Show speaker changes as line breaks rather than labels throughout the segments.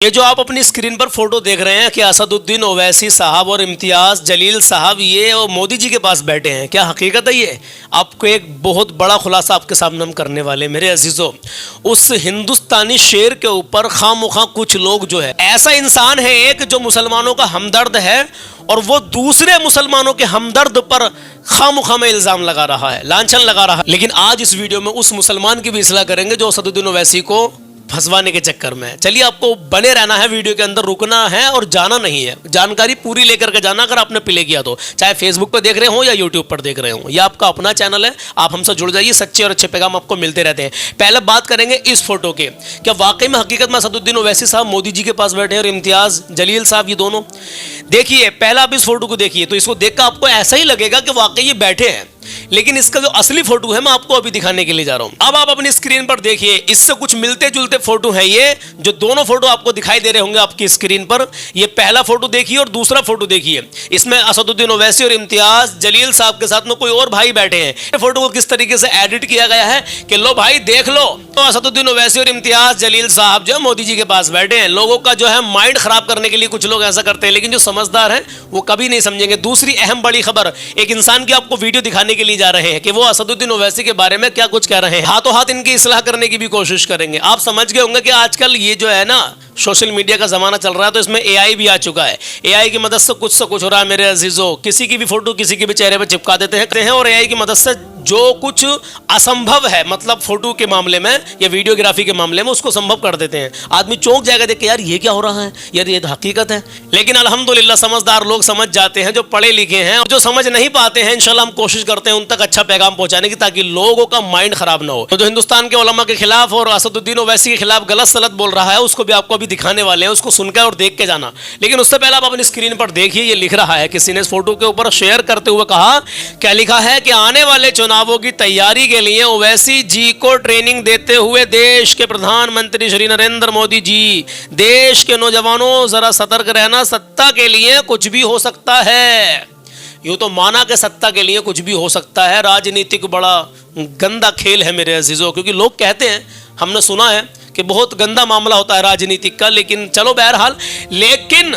یہ جو آپ اپنی اسکرین پر فوٹو دیکھ رہے ہیں کہ اسدالدین اویسی صاحب اور امتیاز جلیل صاحب یہ مودی جی کے پاس بیٹھے ہیں، کیا حقیقت ہے؟ یہ آپ کو ایک بہت بڑا خلاصہ آپ کے سامنے ہم کرنے والے ہیں میرے عزیزوں۔ اس ہندوستانی شیر کے اوپر خواہ مخواہ کچھ لوگ جو ہے، ایسا انسان ہے ایک جو مسلمانوں کا ہمدرد ہے اور وہ دوسرے مسلمانوں کے ہمدرد پر خواہ مخواہ میں الزام لگا رہا ہے، لانچھن لگا رہا ہے۔ لیکن آج اس ویڈیو میں اس مسلمان کی بھی اصلاح کریں گے جو اسدالدین اویسی کو پھنسوانے کے چکر میں ہے۔ چلیے آپ کو بنے رہنا ہے، ویڈیو کے اندر رکنا ہے اور جانا نہیں ہے، جانکاری پوری لے کر کے جانا اگر آپ نے پلے کیا تو، چاہے فیس بک پہ دیکھ رہے ہوں یا یوٹیوب پر دیکھ رہے ہوں، یہ آپ کا اپنا چینل ہے، آپ ہم سے جڑ جائیے، سچے اور اچھے پیغام آپ کو ملتے رہتے ہیں۔ پہلے بات کریں گے اس فوٹو کے، کیا واقعی میں حقیقت میں اسدالدین اویسی صاحب مودی جی کے پاس بیٹھے ہیں اور امتیاز جلیل صاحب یہ دونوں؟ دیکھیے پہلا آپ اس فوٹو کو دیکھیے تو اس کو دیکھ کر آپ کو ایسا ہی لگے گا کہ واقعی یہ بیٹھے ہیں، لیکن اس کا جو اصلی فوٹو ہے میں آپ کو ابھی دکھانے کے لیے جا رہا ہوں۔ اب آپ اپنی اسکرین پر دیکھیے، اس سے کچھ ملتے جلتے فوٹو ہیں یہ جو دونوں فوٹو آپ کو دکھائی دے رہے ہوں گے آپ کی اسکرین پر۔ یہ پہلا فوٹو دیکھیے اور دوسرا فوٹو دیکھیے، اس میں اسدالدین اویسی اور امتیاز جلیل صاحب کے ساتھ میں کوئی اور بھائی بیٹھے ہیں۔ یہ فوٹو کو کس طریقے سے ایڈٹ کیا گیا ہے کہ لو بھائی دیکھ لو، تو اسدالدین اویسی اور امتیاز جلیل صاحب جو ہے مودی جی کے پاس بیٹھے ہیں۔ لوگوں کا جو ہے مائنڈ خراب کرنے کے لیے کچھ لوگ ایسا کرتے ہیں، لیکن جو سمجھدار ہیں وہ کبھی نہیں سمجھیں گے۔ دوسری اہم بڑی خبر، ایک انسان کی آپ کو ویڈیو دکھانے کے لیے جا رہے ہیں کہ وہ اسدالدین اویسی کے بارے میں کیا کچھ کہہ رہے ہیں، ہاتھوں ہاتھ ان کی اصلاح کرنے کی بھی کوشش کریں گے۔ آپ سمجھ گئے ہوں گے کہ آج کل یہ جو ہے نا سوشل میڈیا کا زمانہ چل رہا ہے، تو اس میں اے آئی بھی آ چکا ہے۔ اے آئی کی مدد سے کچھ ہو رہا ہے میرے عزیزوں، کسی کی بھی فوٹو کسی کے بھی چہرے پہ چپکا دیتے ہیں اور اے آئی کی مدد سے جو کچھ اسمبھو ہے، مطلب فوٹو کے معاملے میں یا ویڈیوگرافی کے معاملے میں، اس کو سمبھو کر دیتے ہیں۔ آدمی چونک جائے گا دیکھ کے یار یہ کیا ہو رہا ہے، یار یہ تو حقیقت ہے۔ لیکن الحمدللہ سمجھدار لوگ سمجھ جاتے ہیں، جو پڑھے لکھے ہیں، اور جو سمجھ نہیں پاتے ہیں انشاءاللہ ہم کوشش کرتے ہیں ان تک اچھا پیغام پہنچانے کی تاکہ لوگوں کا مائنڈ خراب نہ ہو۔ تو جو ہندوستان کے علماء کے خلاف اور اسدالدین اویسی کے خلاف غلط سلط بول رہا ہے اس کو بھی آپ کو ابھی دکھانے والے ہیں، اس کو سن کے اور دیکھ کے جانا۔ لیکن اس سے پہلے آپ اپنی اسکرین پر دیکھیے، یہ لکھ رہا ہے کسی نے اس فوٹو کے اوپر شیئر کرتے ہوئے کہا، کیا لکھا ہے کہ آنے والے چناووں کی تیاری کے لیے اویسی جی کو ٹریننگ دیتے ہوئے دیش کے پردھان منتری شری نریندر مودی جی، دیش کے نوجوانوں ذرا سترک رہنا، ستا کے لیے کچھ بھی ہو سکتا ہے۔ یوں تو مانا کہ ستا کے لیے کچھ بھی ہو سکتا ہے، راجنیتک بڑا گندا کھیل ہے میرے عزیزوں، کیونکہ لوگ کہتے ہیں، ہم نے سنا ہے کہ بہت گندا معاملہ ہوتا ہے راجنیتک کا، لیکن چلو بہرحال، لیکن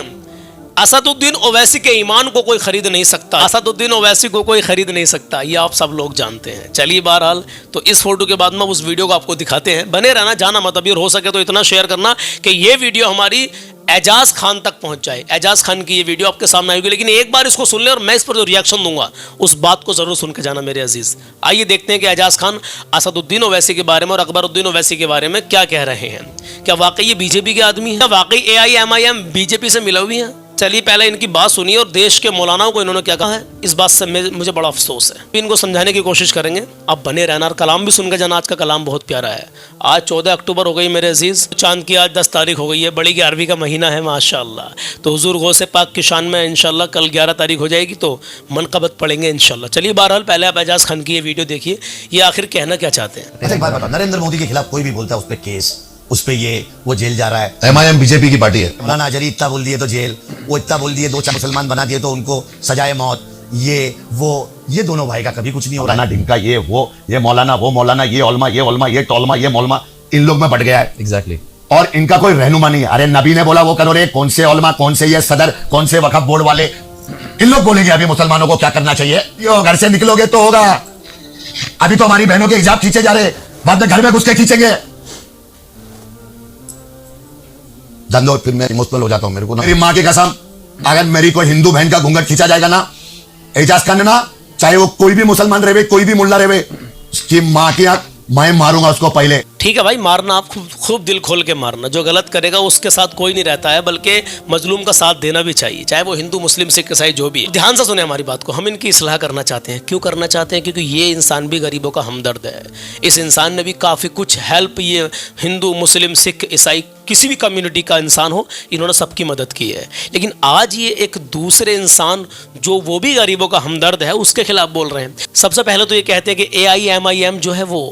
اسدالدین اویسی کے ایمان کو کوئی خرید نہیں سکتا، اسدالدین اویسی کو کوئی خرید نہیں سکتا، یہ آپ سب لوگ جانتے ہیں۔ چلیے بہرحال تو اس فوٹو کے بعد میں اس ویڈیو کو آپ کو دکھاتے ہیں، بنے رہنا، جانا مت، ابھی ہو سکے تو اتنا شیئر کرنا کہ یہ ویڈیو ہماری اعجاز خان تک پہنچ جائے، اعجاز خان کی یہ ویڈیو آپ کے سامنے آئے گی، لیکن ایک بار اس کو سن لیں اور میں اس پر جو ریاکشن دوں گا اس بات کو ضرور سن کے جانا میرے عزیز۔ آئیے دیکھتے ہیں کہ اعجاز خان اسدالدین اویسی کے بارے میں اور اکبر الدین اویسی کے بارے میں کیا کہہ رہے ہیں۔ کیا واقعی یہ بی جے پی کے آدمی ہیں؟ کیا واقعی A I M I M B J P سے ملا ہوئی ہیں؟ چلیے پہلے ان کی بات سنیے اور دیش کے مولاناؤں کو انہوں نے کیا کہا ہے، اس بات سے مجھے بڑا افسوس ہے، ان کو سمجھانے کی کوشش کریں گے۔ اب بنے رہنا اور کلام بھی سن کے جانا، آج کا کلام بہت پیارا ہے۔ آج 14 اکتوبر ہو گئی میرے عزیز، چاند کی آج 10 تاریخ ہو گئی ہے، بڑی 11ویں کا مہینہ ہے ماشاءاللہ۔ تو حضور غوث پاک کی شان میں انشاءاللہ کل 11 تاریخ ہو جائے گی تو منقبت پڑھیں گے انشاءاللہ۔ چلیے بہرحال پہلے آپ اعجاز خان کی یہ ویڈیو دیکھیے، یہ آخر کہنا کیا چاہتے ہیں۔
ایک بات بتاؤ، نریندر مودی کے خلاف کوئی بھی بولتا ہے اس پہ کیس، اس پہ یہ وہ جیل جا رہا ہے۔
M I M B J P کی پارٹی ہے۔
مولانا اجری اتنا بول دیے تو جیل، وہ اتنا بول دیے 2-4 مسلمان بنا دیے تو ان کو سجائے موت، یہ دونوں بھائی کا کبھی کچھ نہیں ہو رہا ہے۔
مولانا ڈھنکا یہ مولانا وہ مولانا، یہ علماء یہ ٹولما یہ مولما، ان لوگ میں بٹ گیا ہے
ایگزیکٹلی،
اور ان کا کوئی رہنما نہیں ہے۔ ارے نبی نے بولا وہ کرو رے، کون سے علماء، کون سے یہ صدر، کون سے وقف بورڈ والے، ان لوگ بولیں گے ابھی مسلمانوں کو کیا کرنا چاہیے۔ گھر سے نکلو گے تو ہوگا، ابھی تو ہماری بہنوں کے حجاب کھینچے جا رہے، بعد میں گھر میں گھس کے کھینچیں گے۔ جان دو پھر میں ایموشنل ہو جاتا ہوں، میرے کو میری ماں کی قسم، اگر میری کوئی ہندو بہن کا گھونگھٹ کھینچا جائے گا نا اعجاز کرنے نا، چاہے وہ کوئی بھی مسلمان رہے، کوئی بھی ملا رہے، اس کی ماں کی آنکھ میں ماروں گا اس کو پہلے۔
ٹھیک ہے بھائی، مارنا آپ خوب دل کھول کے مارنا، جو غلط کرے گا اس کے ساتھ کوئی نہیں رہتا ہے، بلکہ مظلوم کا ساتھ دینا بھی چاہیے، چاہے وہ ہندو مسلم سکھ عیسائی جو بھی ہے۔ دھیان سے سنیں ہماری بات کو، ہم ان کی اصلاح کرنا چاہتے ہیں۔ کیوں کرنا چاہتے ہیں؟ کیونکہ یہ انسان بھی غریبوں کا ہمدرد ہے، اس انسان نے بھی کافی کچھ ہیلپ، یہ ہندو مسلم سکھ عیسائی کسی بھی کمیونٹی کا انسان ہو، انہوں نے سب کی مدد کی ہے۔ لیکن آج یہ ایک دوسرے انسان جو وہ بھی غریبوں کا ہمدرد ہے اس کے خلاف بول رہے ہیں۔ سب سے پہلے تو یہ کہتے ہیں کہ اے آئی ایم آئی ایم جو ہے وہ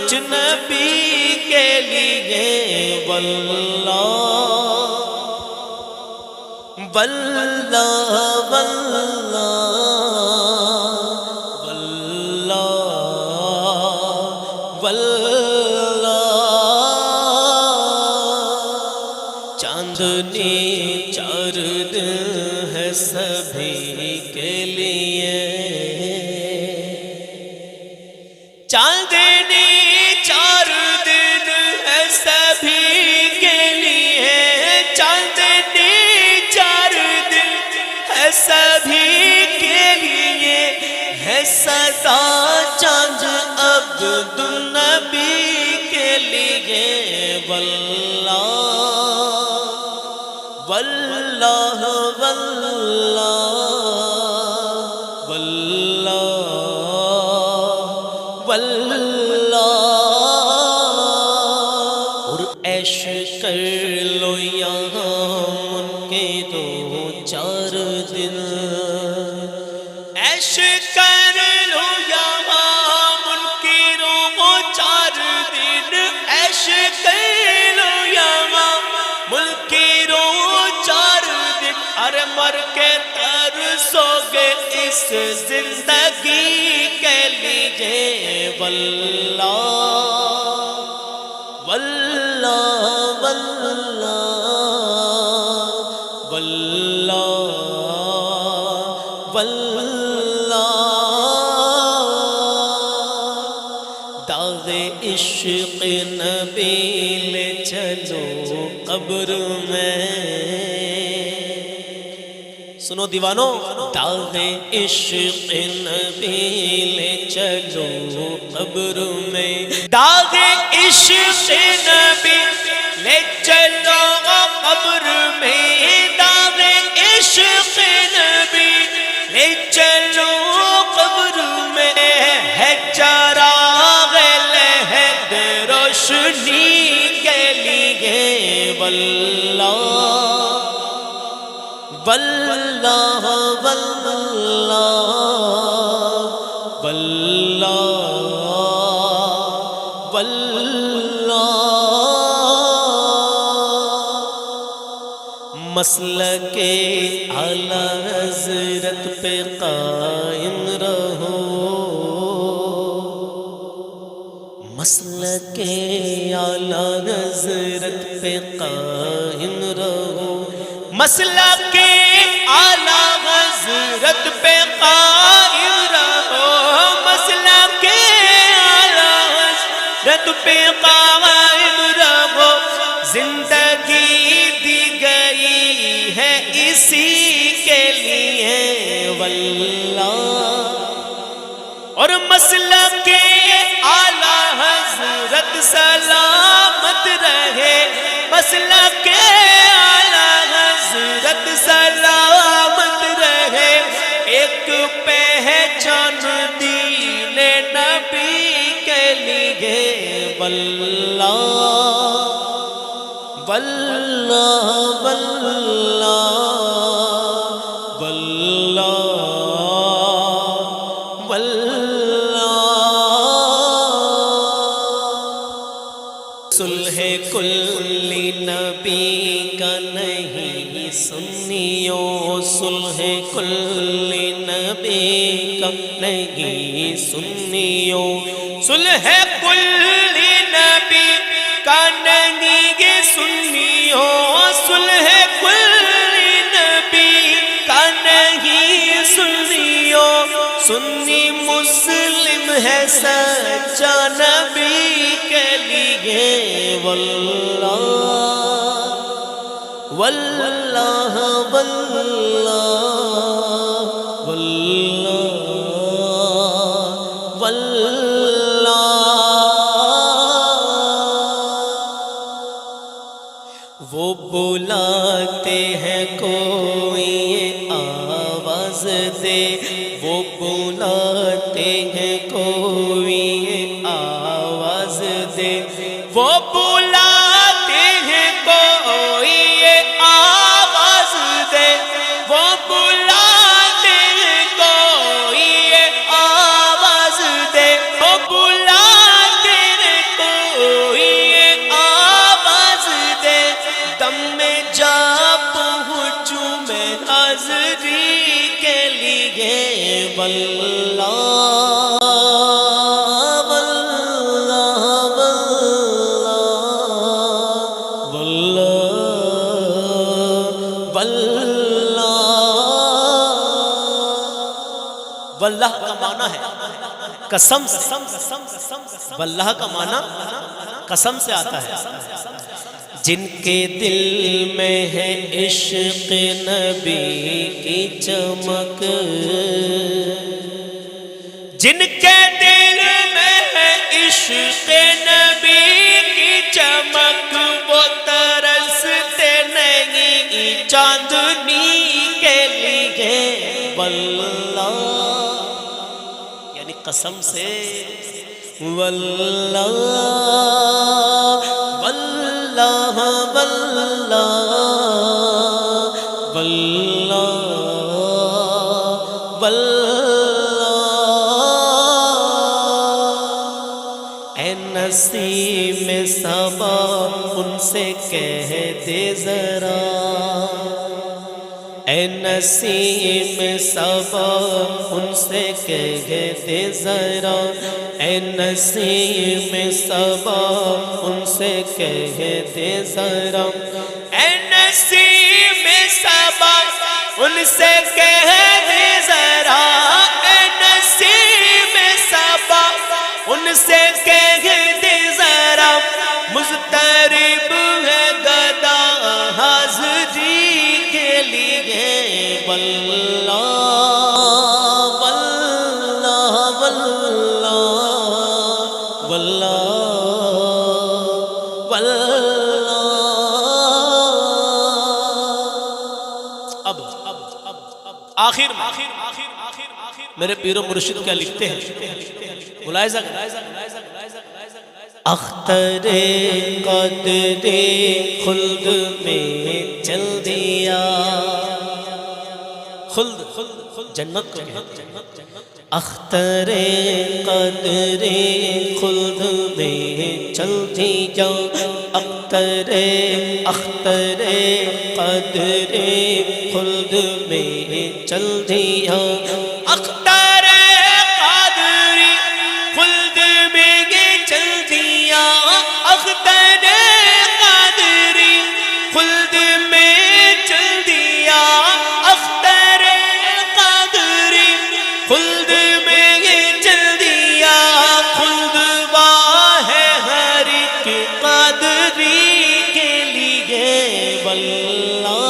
کچھ نبی کے لیے واللہ واللہ واللہ واللہ چاندنی چار دن ہے سبھی کے لیے چاندنی چار دن ہے سبھی کے لیے چاندنی چار دن ہے سبھی کے لیے ہے سدا چاند عبد النبی کے لیے واللہ واللہ واللہ واللہ واللہ اور عیش کر لو یہاں ان کے دو چار دن عیش کر لو یہاں ان کے دو چار دن عیش کر لو یہاں ملک کی رو چار دن ارے مر کے ترسو گے اس زندگی کے لیے واللہ واللہ واللہ واللہ واللہ داغ عشق نبی لے چلو قبر میں سنو دیوانو داغ عشق نبی لے چلو قبر میں داغ عشق نبی لے چلو قبر میں داغ عشق نبی لے چلو قبر میں ہے چراغ لہد روشنی کے لیے واللہ واللہ واللہ واللہ واللہ مسلک اعلی حضرت پہ قائم رہو مسلک اعلی حضرت پہ قائم رہو مسلک اعلی حضرت پہ قائم رہو مسلک اعلی حضرت پہ قائم رہو زندگی دی گئی ہے اسی کے لیے واللہ اور مسلک اعلی حضرت سلامت رہے مسلک اعلی حضرت سلامت رہے ایک پہچان دین نبی کے لیے واللہ واللہ واللہ واللہ واللہ صلح کلی نبی کا نہیں سنیو صلح کلی نبی کا نہیں سنیو صلح کلی نبی کا نہیں سنیو صلح کلی نبی کا نہیں سنیو سنی مسلم ہے سچا نبی کے لیے واللہ واللہ واللہ واللہ واللہ وہ بلاتے ہیں کوئی آواز دے وہ بلاتے ہیں کوئی آواز دے وہ بلاتے ہیں کوئی آواز دے وہ بلاتے ہیں کوئی آواز دے وہ بلاتے ہیں واللہ واللہ کا معنی ہے قسم سے، واللہ کا معنی قسم سے آتا ہے. جن کے دل میں ہے عشق نبی کی چمک، جن کے دل میں ہے عشق نبی کی چمک، وہ ترستے نہیں چاندنی کے لیے. واللہ یعنی قسم سے، واللہ واللہ واللہ واللہ واللہ. اے نسیم صبا ان سے کہہ دے ذرا، اے نسیم صبا ان سے کہہ دے ذرا، اے نسیم صبا ان سے کہہ دے ذرا، اے نسیم صبا ان سے کہہ دے ذرا، اے نسیم صبا ان سے کہہ دے ذرا. مضطرب ہے گدا حاضری کے لیے. واللہ واللہ واللہ واللہ واللہ. اب آخر میرے پیر و مرشد کیا لکھتے ہیں، ملاحظہ اختر قدر خلد میں چل دیا. خلد جنت کو کہتے ہیں. اختر قدر خلد میں چل دیا، اختر قدر خلد میں چل دیا، اختر قادری خلد میں چل دیا، اختر قادری خلد میں چل دیا، اختر قادری خلد میں چل دیا. خلد واہ ہر ایک قادری کے لیے. واللہ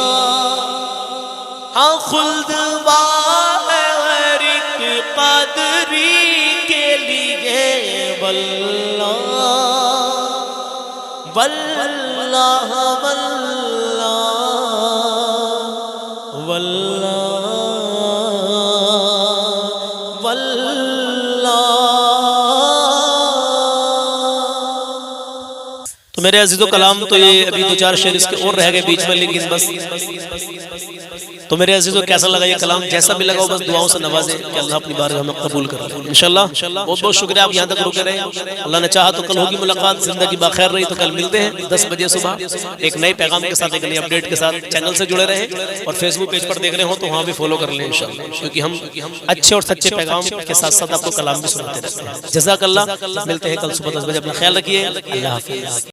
ہاں خلد واہ ہر ایک قادری کے لیے. واللہ واللہ واللہ واللہ واللہ. تو میرے عزیز و کلام تو یہ ابھی دو چار شعر اس کے اور رہ گئے بیچ میں، لیکن بس تو میرے عزیزو کیسا لگا یہ کلام؟ جیسا بھی لگا ہو بس دعاؤں سے نوازیں کہ اللہ اپنی بارگاہ میں قبول کر لے انشاءاللہ. بہت بہت شکریہ آپ یہاں تک رکے رہے. اللہ نے چاہا تو کل ہوگی ملاقات، زندگی باخیر رہی تو کل ملتے ہیں 10 بجے صبح ایک نئے پیغام کے ساتھ، ایک نئی اپڈیٹ کے ساتھ. چینل سے جڑے رہیں اور فیس بک پیج پر دیکھ رہے ہوں تو وہاں بھی فالو کر لیں انشاءاللہ، کیونکہ ہم اچھے اور سچے پیغام کے ساتھ ساتھ آپ کو کلام بھی سناتے رہتے ہیں. جزاک اللہ. ملتے ہیں کل صبح 10 بجے. اپنا خیال رکھیے. اللہ حافظ.